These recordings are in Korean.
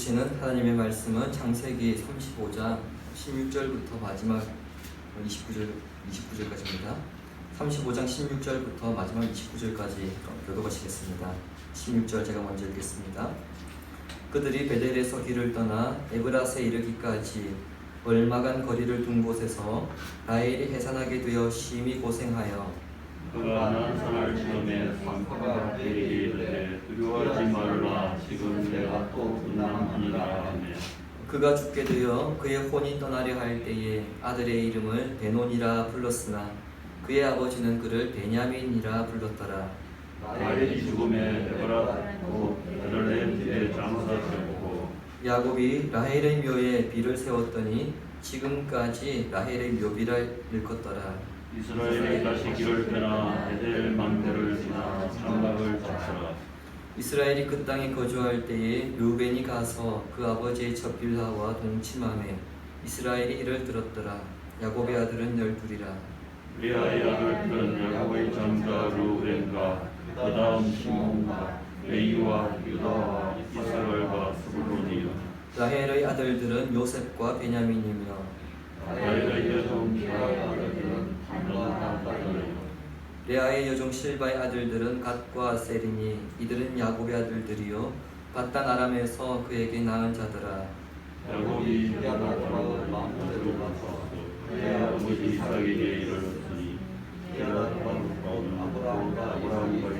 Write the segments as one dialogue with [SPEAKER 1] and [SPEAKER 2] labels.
[SPEAKER 1] 주시는 하나님의 말씀은 창세기 35장 16절부터 마지막 29절까지입니다. 35장 16절부터 마지막 29절까지 교독하시겠습니다. 16절 제가 먼저 읽겠습니다. 그들이 베델에서 길을 떠나 에브라스에 이르기까지 얼마간 거리를 둔 곳에서 라헬이 해산하게 되어 심히 고생하여
[SPEAKER 2] 그가 난산을 지음에 상파가 그에게 이르되 두려워하지 말라 지금 내가 또 분남하니라 하며
[SPEAKER 1] 그가 죽게 되어 그의 혼이 떠나려 할 때에 아들의 이름을 베논이라 불렀으나 그의 아버지는 그를 베냐민이라 불렀더라.
[SPEAKER 2] 라헬이 죽음에 에브라고 베들레헴 집에 장사되고
[SPEAKER 1] 야곱이 라헬의 묘에 비를 세웠더니 지금까지 라헬의 묘비라 일컫더라.
[SPEAKER 2] 이스라엘이 다시 길을 떠나 베델 망대를 지나 장막을 잡더라.
[SPEAKER 1] 이스라엘이 그 땅에 거주할 때에 르우벤이 가서 그 아버지의 첫 빌하와 동침하매 이스라엘이 이를 들었더라. 야곱의 아들은 12이라.
[SPEAKER 2] 레아의 아들들은 야곱의 장자 르우벤과 그 다음 시몬과 레이와 유다와 이스라엘과 스불론이요
[SPEAKER 1] 라헬의 아들들은 요셉과 베냐민이며
[SPEAKER 2] 라헬의 여종 레아의 아들들은 단과 딸이요
[SPEAKER 1] 레아의 여종 실바의 아들들은 갓과 세리니 이들은 야곱의 아들들이요 바단 아람에서 그에게 낳은 자더라.
[SPEAKER 2] 야곱이 야다바를 망대를 낳고 그의 아버지 이삭에게 이르렀으니 야다바는 아브라함과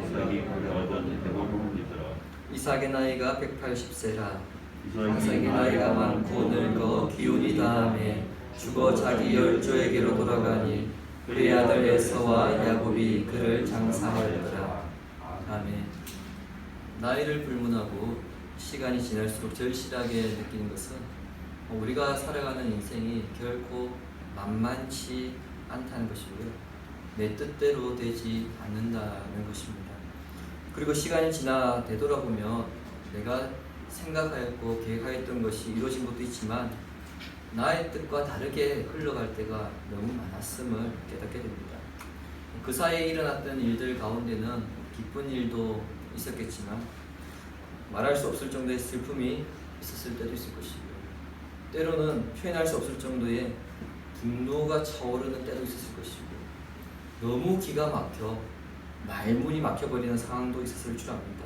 [SPEAKER 2] 이삭이 그려하던 대방문이더라.
[SPEAKER 1] 이삭의 나이가 180세라.
[SPEAKER 2] 이삭이
[SPEAKER 1] 이삭의 나이가 많고 늙어 기운이 다함에 죽어 자기 열조에게로 돌아가니 그의 아들 에서와 야곱이 그를 장사하였더라. 아멘. 나이를 불문하고 시간이 지날수록 절실하게 느끼는 것은 우리가 살아가는 인생이 결코 만만치 않다는 것이고요. 내 뜻대로 되지 않는다는 것입니다. 그리고 시간이 지나 되돌아보면 내가 생각하였고 계획하였던 것이 이루어진 것도 있지만 나의 뜻과 다르게 흘러갈 때가 너무 많았음을 깨닫게 됩니다. 그 사이에 일어났던 일들 가운데는 기쁜 일도 있었겠지만 말할 수 없을 정도의 슬픔이 있었을 때도 있을 것이고요. 때로는 표현할 수 없을 정도의 분노가 차오르는 때도 있었을 것이고 너무 기가 막혀 말문이 막혀버리는 상황도 있었을 줄 압니다.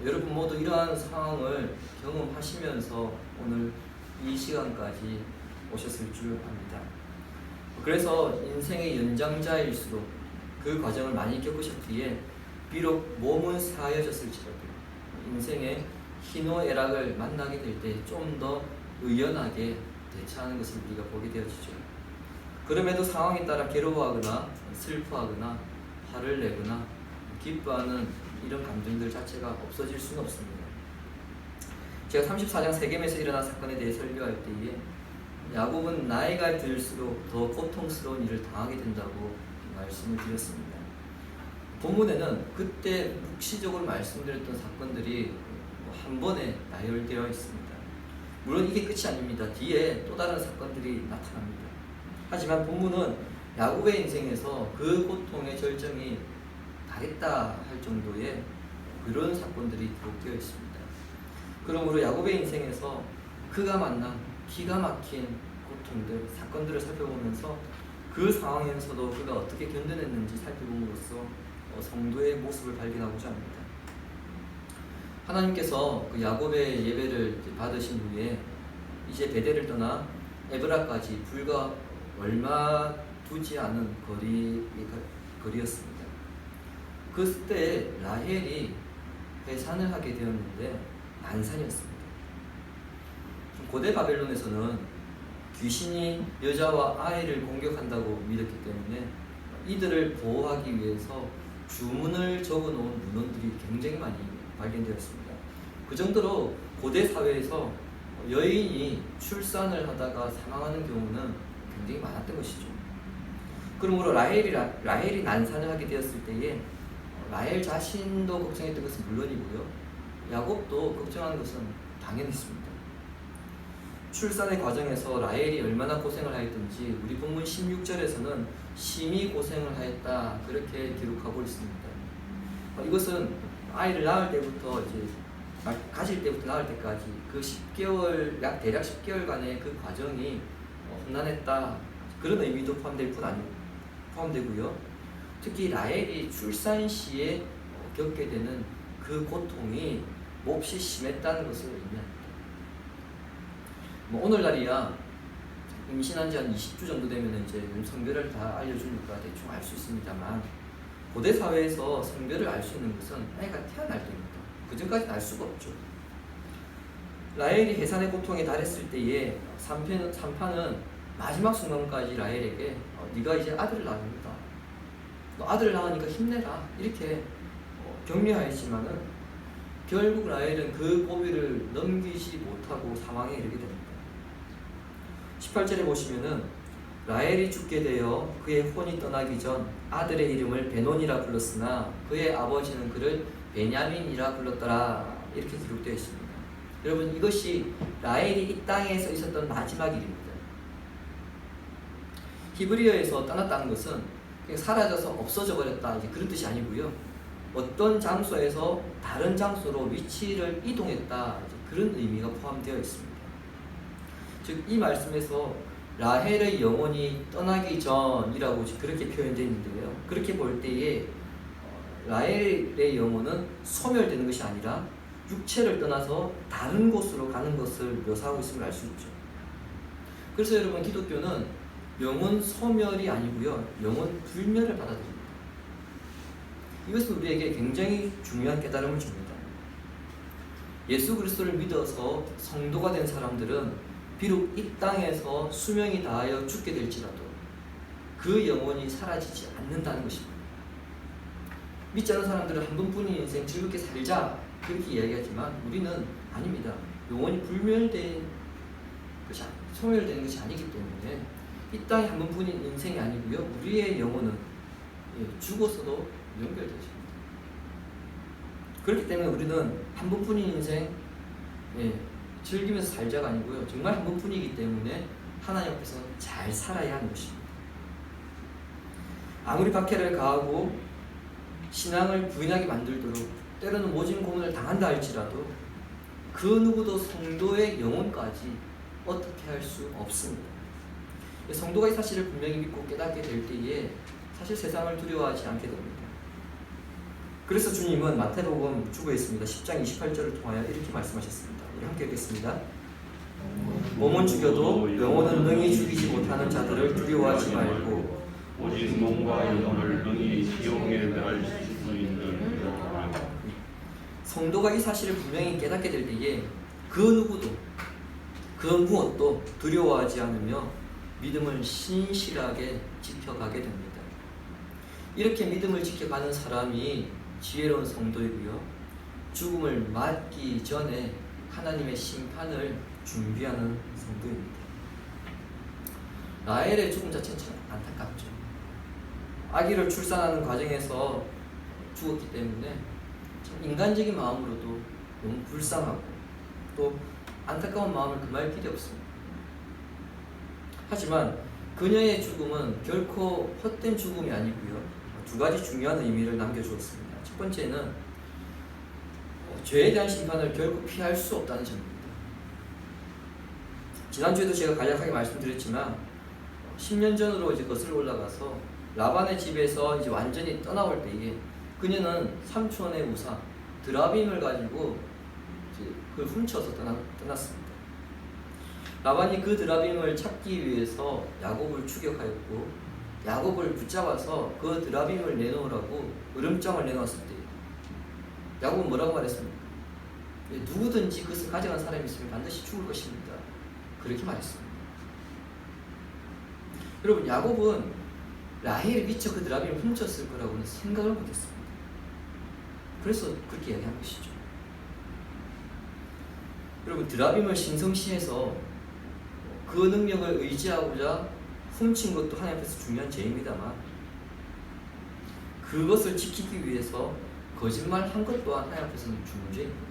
[SPEAKER 1] 여러분 모두 이러한 상황을 경험하시면서 오늘 이 시간까지 오셨을 줄 압니다. 그래서 인생의 연장자일수록 그 과정을 많이 겪으셨기에 비록 몸은 사여졌을지라도 인생의 희노애락을 만나게 될 때 좀 더 의연하게 대처하는 것을 우리가 보게 되어지죠. 그럼에도 상황에 따라 괴로워하거나 슬퍼하거나 화를 내거나 기뻐하는 이런 감정들 자체가 없어질 수는 없습니다. 제가 34장 세겜에서 일어난 사건에 대해 설교할 때에 야곱은 나이가 들수록 더 고통스러운 일을 당하게 된다고 말씀을 드렸습니다. 본문에는 그때 묵시적으로 말씀드렸던 사건들이 한 번에 나열되어 있습니다. 물론 이게 끝이 아닙니다. 뒤에 또 다른 사건들이 나타납니다. 하지만 본문은 야곱의 인생에서 그 고통의 절정이 다했다 할 정도의 그런 사건들이 기록되어 있습니다. 그러므로 야곱의 인생에서 그가 만난 기가 막힌 고통들, 사건들을 살펴보면서 그 상황에서도 그가 어떻게 견뎌냈는지 살펴봄으로써 성도의 모습을 발견하고자 합니다. 하나님께서 그 야곱의 예배를 받으신 후에 이제 베델을 떠나 에브라까지 불과 얼마 두지 않은 거리였습니다. 그때 라헬이 해산을 하게 되었는데 난산이었습니다. 고대 바벨론에서는 귀신이 여자와 아이를 공격한다고 믿었기 때문에 이들을 보호하기 위해서 주문을 적어놓은 문헌들이 굉장히 많이 발견되었습니다. 그 정도로 고대 사회에서 여인이 출산을 하다가 사망하는 경우는 굉장히 많았던 것이죠. 그러므로 라헬이 난산을 하게 되었을 때에 라헬 자신도 걱정했던 것은 물론이고요. 야곱도 걱정하는 것은 당연했습니다. 출산의 과정에서 라헬이 얼마나 고생을 하였던지 우리 본문 16절에서는 심히 고생을 하였다 그렇게 기록하고 있습니다. 이것은 아이를 낳을 때부터 이제 가질 때부터 낳을 때까지 그 10개월, 대략 10개월간의 그 과정이 험난했다, 그런 의미도 포함되고요. 특히 라헬이 출산 시에 겪게 되는 그 고통이 몹시 심했다는 것을 의미합니다. 오늘날이야 임신한 지 한 20주 정도 되면 이제 성별을 다 알려주니까 대충 알 수 있습니다만, 고대 사회에서 성별을 알 수 있는 것은 아이가 태어날 때입니다. 그 전까지는 알 수가 없죠. 라헬이 해산의 고통에 달했을 때에 산파는 마지막 순간까지 라헬에게 네가 이제 아들을 낳는다, 너 아들을 낳으니까 힘내라, 이렇게 격려하였지만은 결국 라헬은 그 고비를 넘기지 못하고 사망에 이르게 됩니다. 18절에 보시면은 라헬이 죽게 되어 그의 혼이 떠나기 전 아들의 이름을 베논이라 불렀으나 그의 아버지는 그를 베냐민이라 불렀더라, 이렇게 기록되어 있습니다. 여러분, 이것이 라헬이 이 땅에서 있었던 마지막 일입니다. 히브리어에서 떠났다는 것은 그냥 사라져서 없어져 버렸다, 이제 그런 뜻이 아니고요. 어떤 장소에서 다른 장소로 위치를 이동했다, 이제 그런 의미가 포함되어 있습니다. 즉, 이 말씀에서 라헬의 영혼이 떠나기 전이라고 그렇게 표현되어 있는데요. 그렇게 볼 때에 라헬의 영혼은 소멸되는 것이 아니라 육체를 떠나서 다른 곳으로 가는 것을 묘사하고 있음을 알 수 있죠. 그래서 여러분, 기독교는 영혼 소멸이 아니고요, 영혼 불멸을 받아들입니다. 이것은 우리에게 굉장히 중요한 깨달음을 줍니다. 예수 그리스도를 믿어서 성도가 된 사람들은 비록 이 땅에서 수명이 다하여 죽게 될지라도 그 영혼이 사라지지 않는다는 것입니다. 믿지 않는 사람들은 한 번뿐인 인생 즐겁게 살자, 그렇게 이야기하지만 우리는 아닙니다. 영혼이 소멸되는 것이 아니기 때문에 이 땅에 한 번뿐인 인생이 아니고요, 우리의 영혼은 죽어서도 연결되십니다. 그렇기 때문에 우리는 한 번뿐인 인생 즐기면서 살자가 아니고요, 정말 한 번뿐이기 때문에 하나님 앞에서 잘 살아야 하는 것입니다. 아무리 박해를 가하고 신앙을 부인하게 만들도록 때로는 모진 고문을 당한다 할지라도 그 누구도 성도의 영혼까지 어떻게 할 수 없습니다. 성도가 이 사실을 분명히 믿고 깨닫게 될 때에 사실 세상을 두려워하지 않게 됩니다. 그래서 주님은 마태복음 주보에 있습니다. 10장 28절을 통하여 이렇게 말씀하셨습니다. 우리 함께 읽겠습니다. 몸은 죽여도 영혼은 능히 죽이지 못하는 자들을 두려워하지 말고
[SPEAKER 2] 오직 몸과 영혼을 능히 지옥에 멸할 수 있는
[SPEAKER 1] 성도가 이 사실을 분명히 깨닫게 될 때에 그 누구도 그 무엇도 두려워하지 않으며 믿음을 신실하게 지켜가게 됩니다. 이렇게 믿음을 지켜가는 사람이 지혜로운 성도이고요, 죽음을 맞기 전에 하나님의 심판을 준비하는 성도입니다. 라헬의 죽음 자체는 참 안타깝죠. 아기를 출산하는 과정에서 죽었기 때문에 참 인간적인 마음으로도 너무 불쌍하고 또 안타까운 마음을 금할 길이 없습니다. 하지만 그녀의 죽음은 결코 헛된 죽음이 아니고요, 두 가지 중요한 의미를 남겨주었습니다. 첫 번째는 죄에 대한 심판을 결코 피할 수 없다는 점입니다. 지난주에도 제가 간략하게 말씀드렸지만 10년 전으로 이제 거슬러 올라가서 라반의 집에서 이제 완전히 떠나올 때에 그녀는 삼촌의 우상 드라빔을 가지고 이제 그걸 훔쳐서 떠났습니다. 라반이 그 드라빔을 찾기 위해서 야곱을 추격하였고 야곱을 붙잡아서 그 드라빔을 내놓으라고 으름장을 내놓았을 때 야곱은 뭐라고 말했습니까? 누구든지 그것을 가져간 사람이 있으면 반드시 죽을 것입니다. 그렇게 말했습니다. 여러분, 야곱은 라헬이 미처 그 드라빔을 훔쳤을 거라고는 생각을 못했습니다. 그래서 그렇게 이야기한 것이죠. 여러분, 드라빔을 신성시해서 그 능력을 의지하고자 훔친 것도 하나님 앞에서 중요한 죄입니다만 그것을 지키기 위해서 거짓말한 것 또한 하나님 앞에서는 중요한 죄입니다.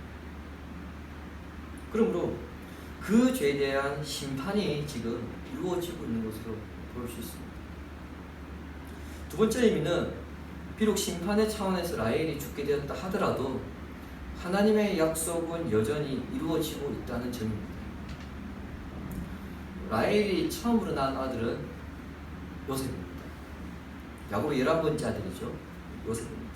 [SPEAKER 1] 그러므로 그 죄에 대한 심판이 지금 이루어지고 있는 것으로 볼 수 있습니다. 두 번째 의미는 비록 심판의 차원에서 라헬이 죽게 되었다 하더라도 하나님의 약속은 여전히 이루어지고 있다는 점입니다. 라헬이 처음으로 낳은 아들은 요셉입니다. 야곱의 11번째 아들이죠. 요셉입니다.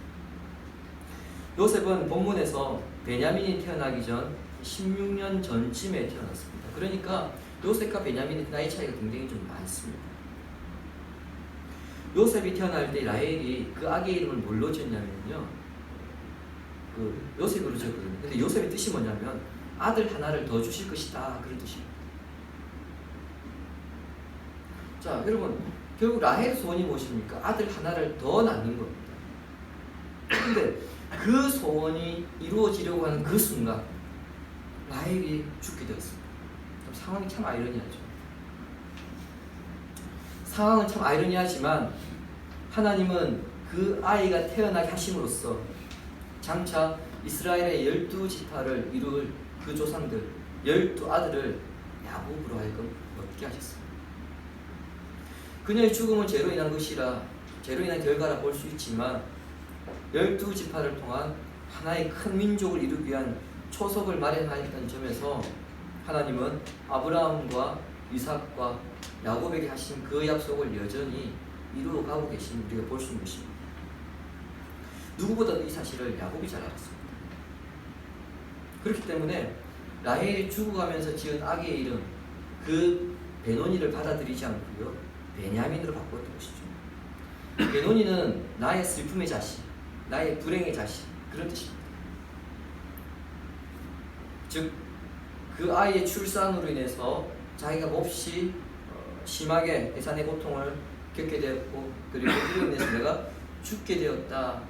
[SPEAKER 1] 요셉은 본문에서 베냐민이 태어나기 전 16년 전쯤에 태어났습니다. 그러니까 요셉과 베냐민의 나이 차이가 굉장히 좀 많습니다. 요셉이 태어날 때 라헬이 그 아기의 이름을 뭘로 지었냐면요, 요셉으로 지었거든요. 근데 요셉의 뜻이 뭐냐면 아들 하나를 더 주실 것이다, 그런 뜻입니다. 자, 여러분, 결국 라헬의 소원이 무엇입니까? 아들 하나를 더 낳는 겁니다. 근데 그 소원이 이루어지려고 하는 그 순간 라헬이 죽게 되었습니다. 상황이 참 아이러니하죠. 상황은 참 아이러니하지만 하나님은 그 아이가 태어나게 하심으로써 장차 이스라엘의 12지파를 이룰 그 조상들 12아들을 야곱으로 하여금 얻게 하셨습니다. 그녀의 죽음은 죄로 인한 것이라, 죄로 인한 결과라 볼 수 있지만 12지파를 통한 하나의 큰 민족을 이루기 위한 초석을 마련하였다는 점에서 하나님은 아브라함과 이삭과 야곱에게 하신 그 약속을 여전히 이루어가고 계신 우리가 볼 수 있는 것입니다. 누구보다도 이 사실을 야곱이 잘 알았습니다. 그렇기 때문에 라헬이 죽어가면서 지은 아기의 이름, 그 베노니를 받아들이지 않고요, 베냐민으로 바꿨던 것이죠. 베노니는 나의 슬픔의 자식, 나의 불행의 자식, 그런 뜻입니다. 즉, 그 아이의 출산으로 인해서 자기가 몹시 심하게 해산의 고통을 겪게 되었고, 그리고 이로 인해서 내가 죽게 되었다,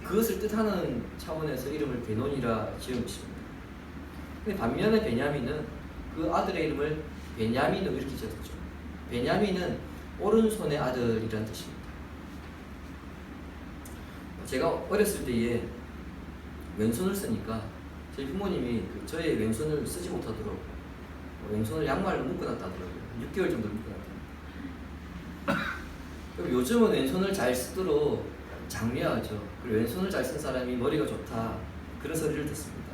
[SPEAKER 1] 그것을 뜻하는 차원에서 이름을 베논이라 지은 것입니다. 근데 반면에 베냐민은 그 아들의 이름을 베냐민으로 이렇게 지었죠. 베냐민은 오른손의 아들이라는 뜻입니다. 제가 어렸을 때에 왼손을 쓰니까 저희 부모님이 저의 왼손을 쓰지 못하도록 왼손을 양말로 묶어놨다더라고요. 6개월 정도 묶어놨다. 요즘은 왼손을 잘 쓰도록 장려하죠. 그리고 왼손을 잘 쓴 사람이 머리가 좋다, 그런 소리를 듣습니다.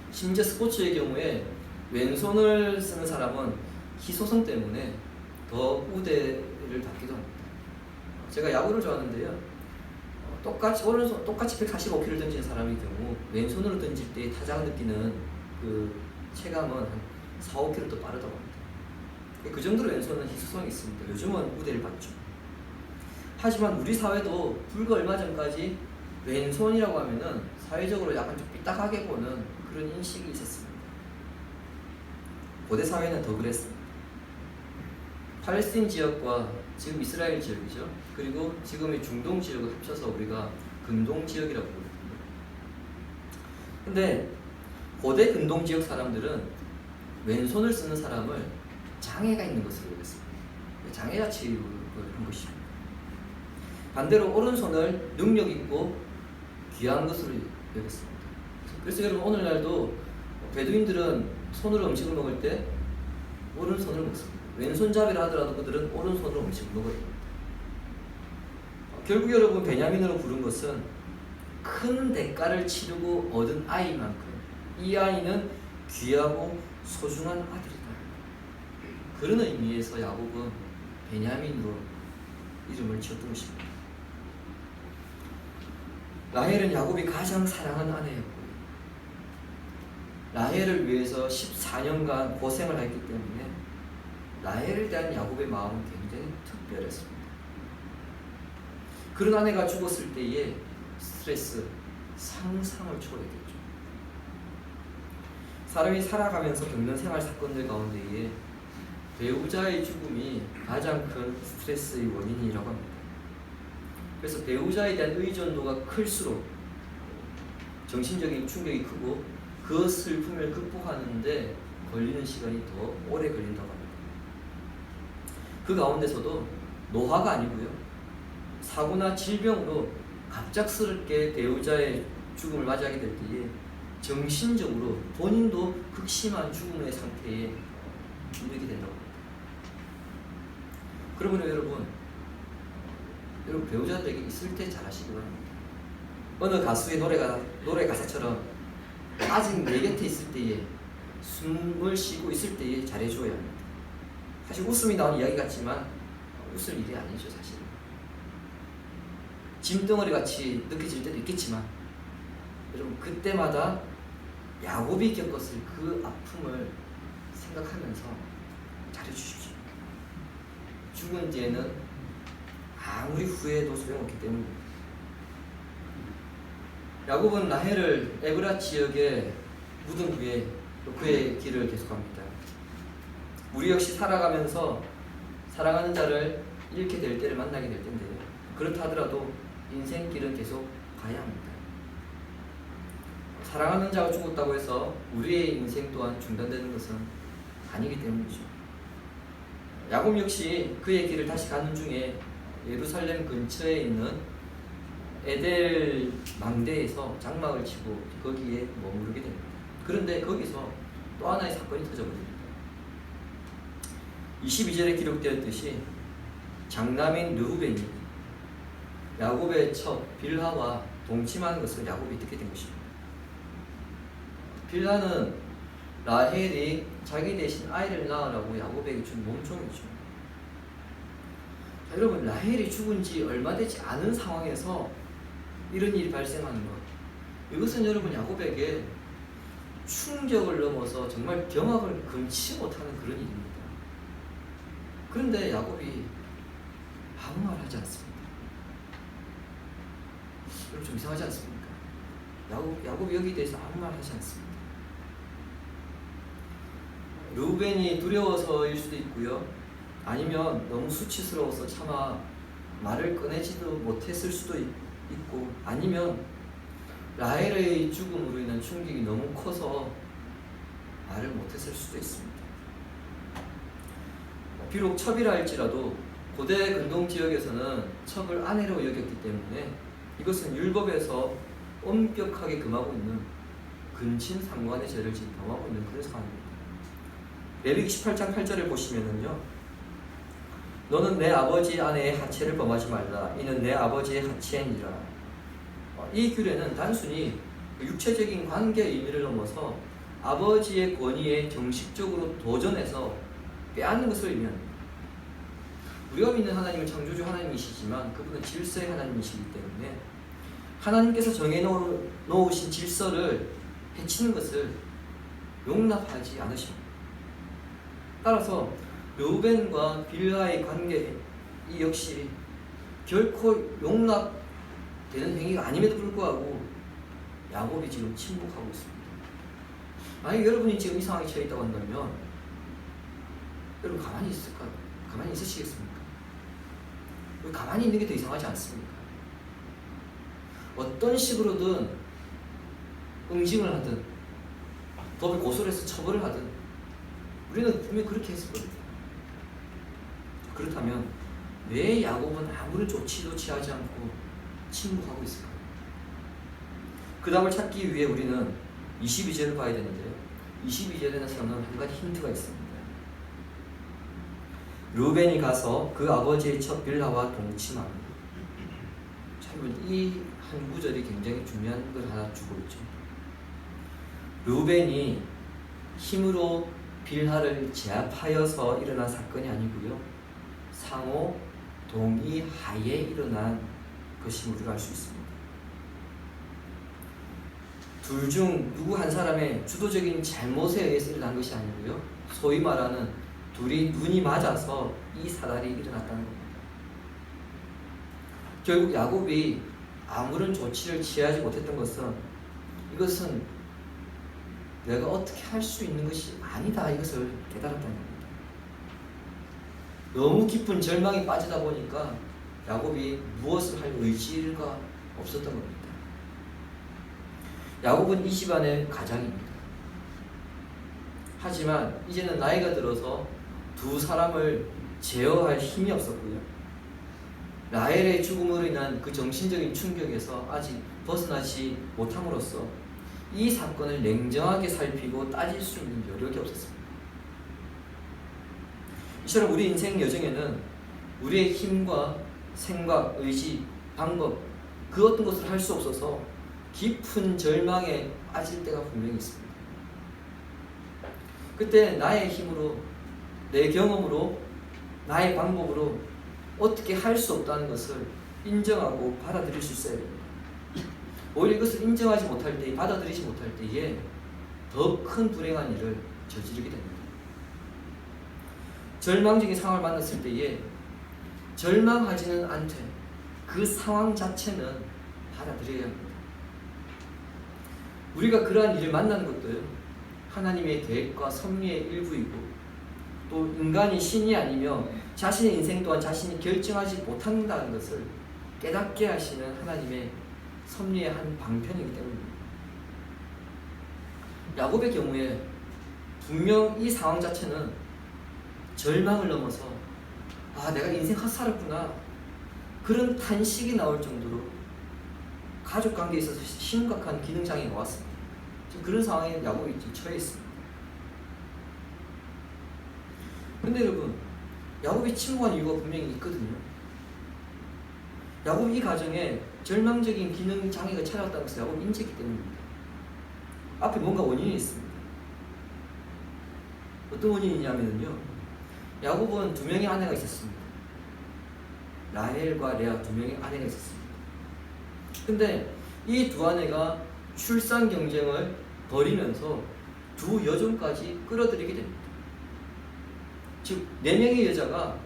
[SPEAKER 1] 심지어 스포츠의 경우에 왼손을 쓰는 사람은 희소성 때문에 더 우대를 받기도 합니다. 제가 야구를 좋아하는데요, 똑같이 145km를 던지는 사람의 경우 왼손으로 던질 때 타자가 느끼는 그 체감은 한 4-5km 더 빠르다고 합니다. 그 정도로 왼손은 희소성이 있습니다. 요즘은 우대를 받죠. 하지만 우리 사회도 불과 얼마 전까지 왼손이라고 하면은 사회적으로 약간 좀 삐딱하게 보는 그런 인식이 있었습니다. 고대 사회는 더 그랬습니다. 팔레스틴 지역과 지금 이스라엘 지역이죠. 그리고 지금의 중동 지역을 합쳐서 우리가 근동 지역이라고 부르거든요. 근데 고대 근동 지역 사람들은 왼손을 쓰는 사람을 장애가 있는 것으로 여겼습니다. 장애자 취급을 한 것입니다. 반대로 오른손을 능력 있고 귀한 것으로 여겼습니다. 그래서 여러분, 오늘날도 베두인들은 손으로 음식을 먹을 때 오른손으로 먹습니다. 왼손잡이를 하더라도 그들은 오른손으로 음식을 먹어야 됩니다. 결국 여러분, 베냐민으로 부른 것은 큰 대가를 치르고 얻은 아이만큼 이 아이는 귀하고 소중한 아들이다, 그런 의미에서 야곱은 베냐민으로 이름을 지었던 것입니다. 라헬은 야곱이 가장 사랑하는 아내였고, 라헬을 위해서 14년간 고생을 했기 때문에 라헬에 대한 야곱의 마음은 굉장히 특별했습니다. 그런 아내가 죽었을 때의 스트레스, 상상을 초월했겠죠. 사람이 살아가면서 겪는 생활 사건들 가운데에 배우자의 죽음이 가장 큰 스트레스의 원인이라고 합니다. 그래서 배우자에 대한 의존도가 클수록 정신적인 충격이 크고 그 슬픔을 극복하는데 걸리는 시간이 더 오래 걸린다고 합니다. 그 가운데서도 노화가 아니고요, 사고나 질병으로 갑작스럽게 배우자의 죽음을 맞이하게 될 때에 정신적으로 본인도 극심한 죽음의 상태에 이르게 된다고 합니다. 그러면 여러분 배우자들에게 있을 때 잘 하시기 바랍니다. 어느 가수의 노래 가사처럼 아직 내 곁에 있을 때에, 숨을 쉬고 있을 때에 잘해줘야 합니다. 사실 웃음이 나오는 이야기 같지만 웃을 일이 아니죠. 사실 짐덩어리 같이 느껴질 때도 있겠지만, 여러분 그때마다 야곱이 겪었을 그 아픔을 생각하면서 잘해주십시오. 죽은 뒤에는 아무리 후회해도 소용없기 때문입니다. 야곱은 라헬을 에브라 지역에 묻은 후에 그의 길을 계속합니다. 우리 역시 살아가면서 사랑하는 자를 잃게 될 때를 만나게 될 텐데요. 그렇다 하더라도 인생길은 계속 가야 합니다. 사랑하는 자가 죽었다고 해서 우리의 인생 또한 중단되는 것은 아니기 때문이죠. 야곱 역시 그의 길을 다시 가는 중에 예루살렘 근처에 있는 에델 망대에서 장막을 치고 거기에 머무르게 됩니다. 그런데 거기서 또 하나의 사건이 터져버립니다. 22절에 기록되었듯이 장남인 르우벤이 야곱의 첩 빌하와 동침하는 것을 야곱이 듣게 된 것입니다. 빌하는 라헬이 자기 대신 아이를 낳으라고 야곱에게 준 몸종이죠. 자, 여러분, 라헬이 죽은 지 얼마 되지 않은 상황에서 이런 일이 발생하는 것, 이것은 여러분 야곱에게 충격을 넘어서 정말 경악을 금치 못하는 그런 일입니다. 그런데 야곱이 아무 말 하지 않습니다. 여러분 좀 이상하지 않습니까? 야곱이 여기에 대해서 아무 말 하지 않습니다. 르우벤이 두려워서일 수도 있고요, 아니면 너무 수치스러워서 차마 말을 꺼내지도 못했을 수도 있고, 아니면 라헬의 죽음으로 인한 충격이 너무 커서 말을 못했을 수도 있습니다. 비록 첩이라 할지라도 고대 근동 지역에서는 첩을 아내로 여겼기 때문에 이것은 율법에서 엄격하게 금하고 있는 근친 상관의 죄를 지금 범하고 있는 그런 상황입니다. 레위기 18장 8절을 보시면은요, 너는 내 아버지 아내의 하체를 범하지 말라. 이는 내 아버지의 하체니라. 이 규례는 단순히 육체적인 관계의 의미를 넘어서 아버지의 권위에 정식적으로 도전해서 빼앗는 것을 의미합니다. 우리가 믿는 하나님은 창조주 하나님이시지만 그분은 질서의 하나님이시기 때문에 하나님께서 정해놓으신 질서를 해치는 것을 용납하지 않으십니다. 따라서 르우벤과 빌하의 관계 이 역시 결코 용납되는 행위가 아님에도 불구하고 야곱이 지금 침묵하고 있습니다. 만약 여러분이 지금 이 상황에 처해 있다고 한다면 여러분 가만히 있을까요? 가만히 있으시겠습니까? 가만히 있는 게 더 이상하지 않습니까? 어떤 식으로든 응징을 하든 법을 고소해서 처벌을 하든 우리는 분명히 그렇게 했을 겁니다. 그렇다면 왜 야곱은 아무런 조치도 취하지 않고 침묵하고 있을까요? 그 답을 찾기 위해 우리는 22절을 봐야 되는데요, 22절에서는 한 가지 힌트가 있습니다. 르우벤이 가서 그 아버지의 첩 빌하와 동침합니다. 참, 이 한 구절이 굉장히 중요한 걸 하나 주고 있죠. 르우벤이 힘으로 빌하를 제압하여서 일어난 사건이 아니고요, 상호 동의하에 일어난 것임을 우리가 알 수 있습니다. 둘 중 누구 한 사람의 주도적인 잘못에 의해서 일어난 것이 아니고요, 소위 말하는 둘이 눈이 맞아서 이 사달이 일어났다는 겁니다. 결국 야곱이 아무런 조치를 취하지 못했던 것은 이것은 내가 어떻게 할 수 있는 것이 아니다, 이것을 깨달았다는 겁니다. 너무 깊은 절망에 빠지다 보니까 야곱이 무엇을 할 의지가 없었던 겁니다. 야곱은 이 집안의 가장입니다. 하지만 이제는 나이가 들어서 두 사람을 제어할 힘이 없었고요, 라헬의 죽음으로 인한 그 정신적인 충격에서 아직 벗어나지 못함으로써 이 사건을 냉정하게 살피고 따질 수 있는 여력이 없었습니다. 이처럼 우리 인생 여정에는 우리의 힘과 생각, 의지, 방법 그 어떤 것을 할 수 없어서 깊은 절망에 빠질 때가 분명히 있습니다. 그때 나의 힘으로, 내 경험으로, 나의 방법으로 어떻게 할 수 없다는 것을 인정하고 받아들일 수 있어야 됩니다. 오히려 이것을 인정하지 못할 때, 받아들이지 못할 때에 더 큰 불행한 일을 저지르게 됩니다. 절망적인 상황을 만났을 때에 절망하지는 않되 그 상황 자체는 받아들여야 합니다. 우리가 그러한 일을 만나는 것도요, 하나님의 계획과 섭리의 일부이고 또 인간이 신이 아니며 자신의 인생 또한 자신이 결정하지 못한다는 것을 깨닫게 하시는 하나님의 섭리의 한 방편이기 때문입니다. 야곱의 경우에 분명 이 상황 자체는 절망을 넘어서 내가 인생 헛살았구나 그런 탄식이 나올 정도로 가족관계에 있어서 심각한 기능장애가 왔습니다. 지금 그런 상황에 야곱이 처해 있습니다. 그런데 여러분, 야곱이 침묵한 이유가 분명히 있거든요. 야곱이 이 가정에 절망적인 기능장애가 찾아왔다는 것을 야곱이 인지했기 때문입니다. 앞에 뭔가 원인이 있습니다. 어떤 원인이냐면요, 야곱은 2명의 아내가 있었습니다. 라헬과 레아 2명의 아내가 있었습니다. 근데 이 2 아내가 출산 경쟁을 벌이면서 2 여종까지 끌어들이게 됩니다. 즉 4명의 여자가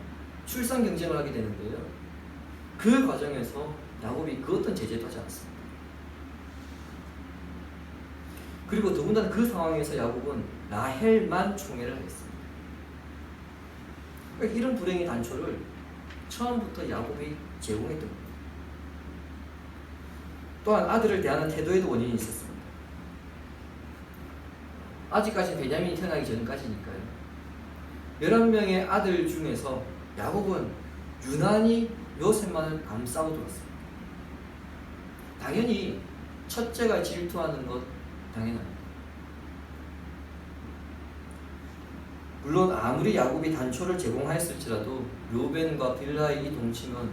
[SPEAKER 1] 출산 경쟁을 하게 되는데요, 그 과정에서 야곱이 그 어떤 제재도 하지 않습니다. 그리고 더군다나 그 상황에서 야곱은 라헬만 총애를 하겠습니다. 그러니까 이런 불행의 단초를 처음부터 야곱이 제공했던 겁니다. 또한 아들을 대하는 태도에도 원인이 있었습니다. 아직까지 베냐민이 태어나기 전까지니까요. 11명의 아들 중에서 야곱은 유난히 요셉만을 감싸고 돌았습니다. 당연히 첫째가 질투하는 것 당연합니다. 물론 아무리 야곱이 단초를 제공하였을지라도 르우벤과 빌하의 이 동침은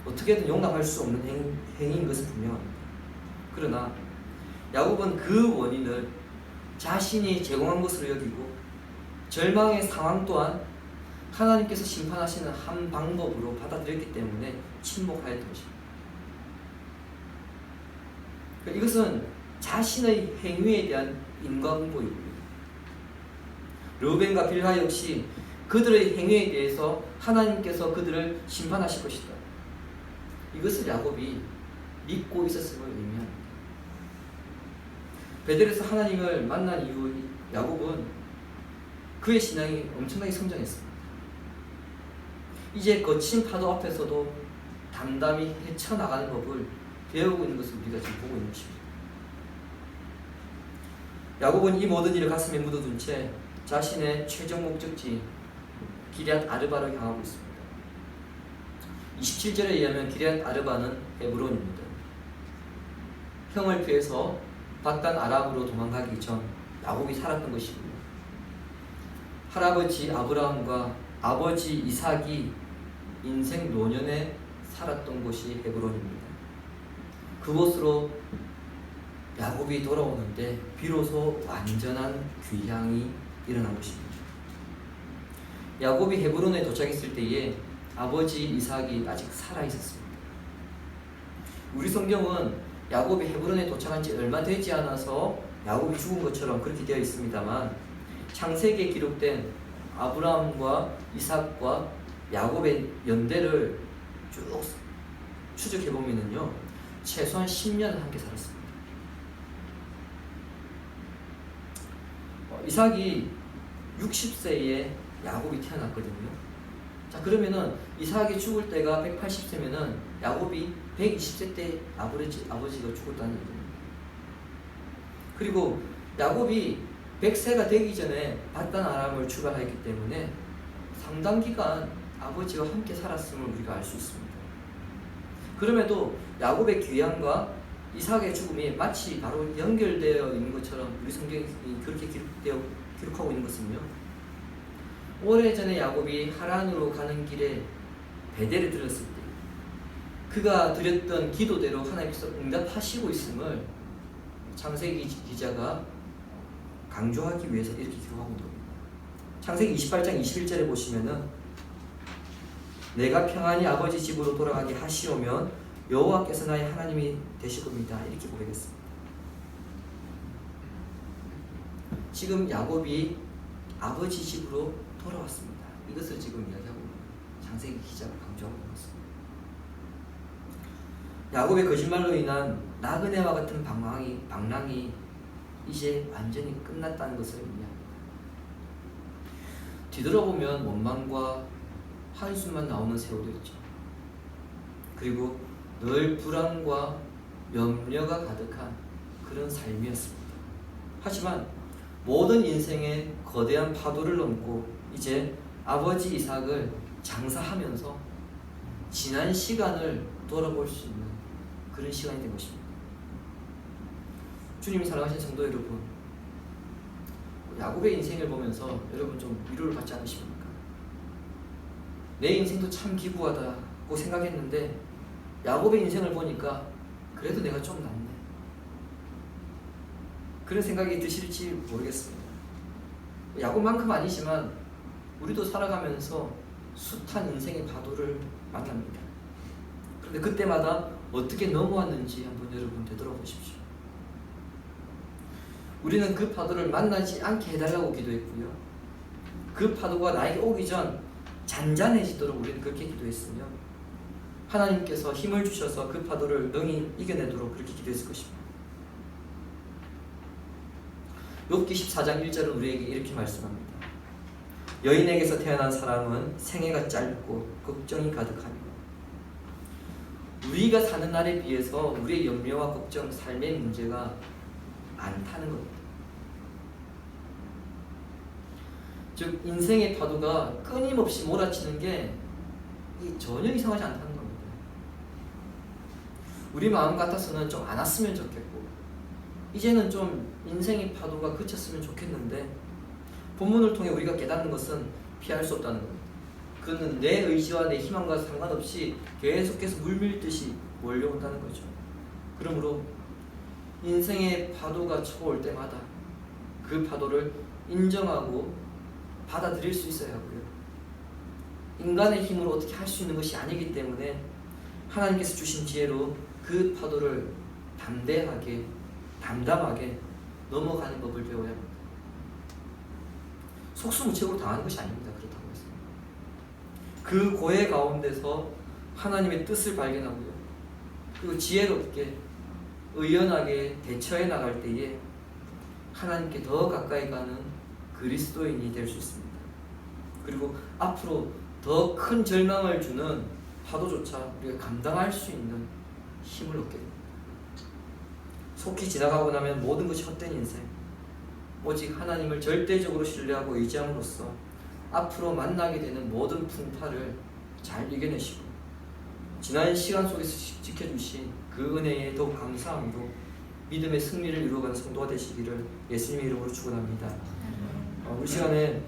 [SPEAKER 1] 어떻게든 용납할 수 없는 행위인 것은 분명합니다. 그러나 야곱은 그 원인을 자신이 제공한 것으로 여기고 절망의 상황 또한 하나님께서 심판하시는 한 방법으로 받아들였기 때문에 침묵하였던 것입니다. 이것은 자신의 행위에 대한 인과응보입니다. 르우벤과 빌하 역시 그들의 행위에 대해서 하나님께서 그들을 심판하실 것이다, 이것을 야곱이 믿고 있었음을 의미합니다. 베델에서 하나님을 만난 이후 야곱은 그의 신앙이 엄청나게 성장했습니다. 이제 거친 파도 앞에서도 담담히 헤쳐나가는 법을 배우고 있는 것을 우리가 지금 보고 있는 것입니다. 야곱은 이 모든 일을 가슴에 묻어둔 채 자신의 최종 목적지 기럇 아르바로 향하고 있습니다. 27절에 의하면 기럇 아르바는 헤브론입니다. 형을 피해서 바단 아람으로 도망가기 전 야곱이 살았던 것이고요, 할아버지 아브라함과 아버지 이삭이 인생 노년에 살았던 곳이 헤브론입니다. 그곳으로 야곱이 돌아오는데 비로소 완전한 귀향이 일어난 것입니다. 야곱이 헤브론에 도착했을 때에 아버지 이삭이 아직 살아있었습니다. 우리 성경은 야곱이 헤브론에 도착한 지 얼마 되지 않아서 야곱이 죽은 것처럼 그렇게 되어 있습니다만, 창세기에 기록된 아브라함과 이삭과 야곱의 연대를 쭉 추적해보면요, 최소한 10년을 함께 살았습니다. 이삭이 60세에 야곱이 태어났거든요. 자, 그러면은 이삭이 죽을 때가 180세면은 야곱이 120세 때 아버지가 죽었다는 얘기입니다. 그리고 야곱이 100세가 되기 전에 바단 아람을 출발했기 때문에 상당 기간 아버지와 함께 살았음을 우리가 알 수 있습니다. 그럼에도 야곱의 귀향과 이삭의 죽음이 마치 바로 연결되어 있는 것처럼 우리 성경이 그렇게 기록하고 있는 것은요, 오래전에 야곱이 하란으로 가는 길에 베델에 들었을 때 그가 드렸던 기도대로 하나님께서 응답하시고 있음을 창세기 기자가 강조하기 위해서 이렇게 기록하고 있는 겁니다. 창세기 28장 21절에 보시면은 내가 평안히 아버지 집으로 돌아가게 하시오면 여호와께서 나의 하나님이 되실 겁니다. 이렇게 고백했습니다. 지금 야곱이 아버지 집으로 돌아왔습니다. 이것을 지금 이야기하고 있는 거예요. 창세기 기자가 강조하고 있는 것입니다. 야곱의 거짓말로 인한 나그네와 같은 방랑이 이제 완전히 끝났다는 것을 의미합니다. 뒤돌아보면 원망과 한숨만 나오는 세월이었죠. 그리고 늘 불안과 염려가 가득한 그런 삶이었습니다. 하지만 모든 인생의 거대한 파도를 넘고 이제 아버지 이삭을 장사하면서 지난 시간을 돌아볼 수 있는 그런 시간이 된 것입니다. 주님이 사랑하신 성도 여러분, 야곱의 인생을 보면서 여러분 좀 위로를 받지 않으십니까? 내 인생도 참 기구하다고 생각했는데 야곱의 인생을 보니까 그래도 내가 좀 낫네, 그런 생각이 드실지 모르겠습니다. 야곱만큼 아니지만 우리도 살아가면서 숱한 인생의 파도를 만납니다. 그런데 그때마다 어떻게 넘어왔는지 한번 여러분 되돌아보십시오. 우리는 그 파도를 만나지 않게 해달라고 기도했고요. 그 파도가 나에게 오기 전 잔잔해지도록 우리는 그렇게 기도했으며 하나님께서 힘을 주셔서 그 파도를 능히 이겨내도록 그렇게 기도했을 것입니다. 욥기 14장 1절은 우리에게 이렇게 말씀합니다. 여인에게서 태어난 사람은 생애가 짧고 걱정이 가득하며 우리가 사는 날에 비해서 우리의 염려와 걱정, 삶의 문제가 많다는 겁니다. 즉 인생의 파도가 끊임없이 몰아치는 게 전혀 이상하지 않다는 겁니다. 우리 마음 같아서는 좀 안 왔으면 좋겠고 이제는 좀 인생의 파도가 그쳤으면 좋겠는데 본문을 통해 우리가 깨닫는 것은 피할 수 없다는 겁니다. 그는 내 의지와 내 희망과 상관없이 계속해서 물밀듯이 몰려온다는 거죠. 그러므로 인생의 파도가 쳐올 때마다 그 파도를 인정하고 받아들일 수 있어야 하고요. 인간의 힘으로 어떻게 할 수 있는 것이 아니기 때문에 하나님께서 주신 지혜로 그 파도를 담대하게 담담하게 넘어가는 법을 배워야 합니다. 속수무책으로 당하는 것이 아닙니다. 그렇다고 해서 그 고해 가운데서 하나님의 뜻을 발견하고요. 그리고 지혜롭게 의연하게 대처해 나갈 때에 하나님께 더 가까이 가는 그리스도인이 될 수 있습니다. 그리고 앞으로 더 큰 절망을 주는 파도조차 우리가 감당할 수 있는 힘을 얻게 됩니다. 속히 지나가고 나면 모든 것이 헛된 인생, 오직 하나님을 절대적으로 신뢰하고 의지함으로써 앞으로 만나게 되는 모든 풍파를 잘 이겨내시고 지난 시간 속에서 지켜주신 그 은혜에 더욱 감사함으로 믿음의 승리를 이루어가는 성도가 되시기를 예수님의 이름으로 축원합니다. 우리 시간에